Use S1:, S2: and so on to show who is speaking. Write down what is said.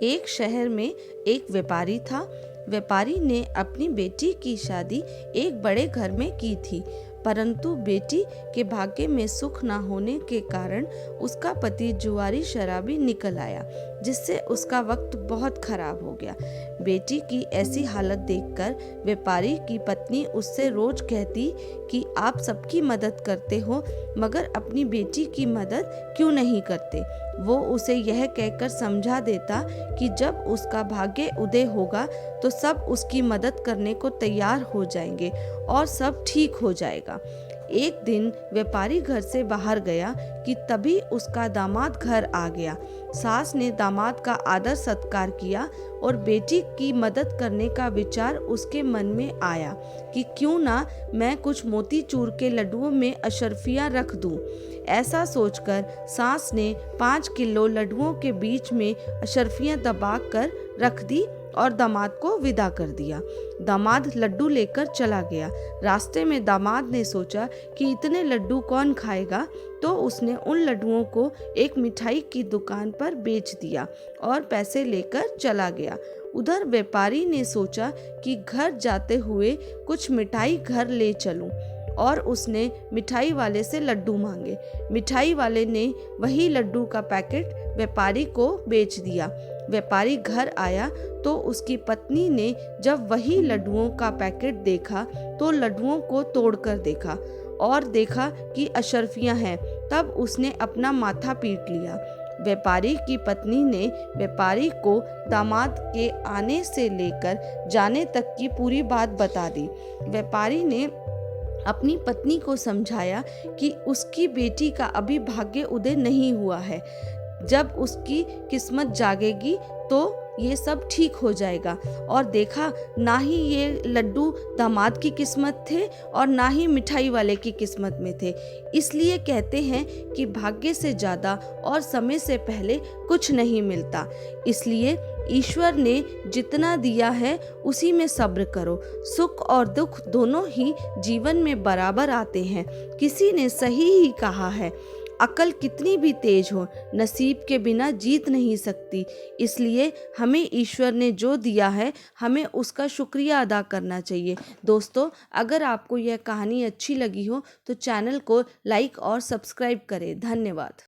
S1: एक शहर में एक व्यापारी था। व्यापारी ने अपनी बेटी की शादी एक बड़े घर में की थी, परंतु बेटी के भाग्य में सुख न होने के कारण उसका पति जुआरी शराबी निकल आया, जिससे उसका वक्त बहुत खराब हो गया। बेटी की ऐसी हालत देखकर व्यापारी की पत्नी उससे रोज कहती कि आप सबकी मदद करते हो, मगर अपनी बेटी की मदद क्यों नहीं करते। वो उसे यह कहकर समझा देता कि जब उसका भाग्य उदय होगा तो सब उसकी मदद करने को तैयार हो जाएंगे और सब ठीक हो जाएगा। एक दिन व्यापारी घर से बाहर गया कि तभी उसका दामाद घर आ गया। सास ने दामाद का आदर सत्कार किया और बेटी की मदद करने का विचार उसके मन में आया कि क्यों ना मैं कुछ मोतीचूर के लड्डुओं में अशर्फियाँ रख दूं। ऐसा सोचकर सास ने 5 किलो लड्डुओं के बीच में अशर्फियाँ दबा कर रख दी और दामाद को विदा कर दिया। दामाद लड्डू लेकर चला गया। रास्ते में दामाद ने सोचा कि इतने लड्डू कौन खाएगा, तो उसने उन लड्डुओं को एक मिठाई की दुकान पर बेच दिया और पैसे लेकर चला गया। उधर व्यापारी ने सोचा कि घर जाते हुए कुछ मिठाई घर ले चलूं, और उसने मिठाई वाले से लड्डू मांगे। मिठाई वाले ने वही लड्डू का पैकेट व्यापारी को बेच दिया। व्यापारी घर आया तो उसकी पत्नी ने जब वही लड्डुओं का पैकेट देखा तो लड्डुओं को तोड़कर देखा और देखा कि अशर्फियाँ हैं। तब उसने अपना माथा पीट लिया। व्यापारी की पत्नी ने व्यापारी को दामाद के आने से लेकर जाने तक की पूरी बात बता दी। व्यापारी ने अपनी पत्नी को समझाया कि उसकी बेटी का अभी भाग्य उदय नहीं हुआ है। जब उसकी किस्मत जागेगी तो ये सब ठीक हो जाएगा। और देखा, ना ही ये लड्डू दामाद की किस्मत थे और ना ही मिठाई वाले की किस्मत में थे। इसलिए कहते हैं कि भाग्य से ज़्यादा और समय से पहले कुछ नहीं मिलता। इसलिए ईश्वर ने जितना दिया है उसी में सब्र करो। सुख और दुख दोनों ही जीवन में बराबर आते हैं। किसी ने सही ही कहा है, अकल कितनी भी तेज हो, नसीब के बिना जीत नहीं सकती। इसलिए हमें ईश्वर ने जो दिया है, हमें उसका शुक्रिया अदा करना चाहिए। दोस्तों, अगर आपको यह कहानी अच्छी लगी हो तो चैनल को लाइक और सब्सक्राइब करें। धन्यवाद।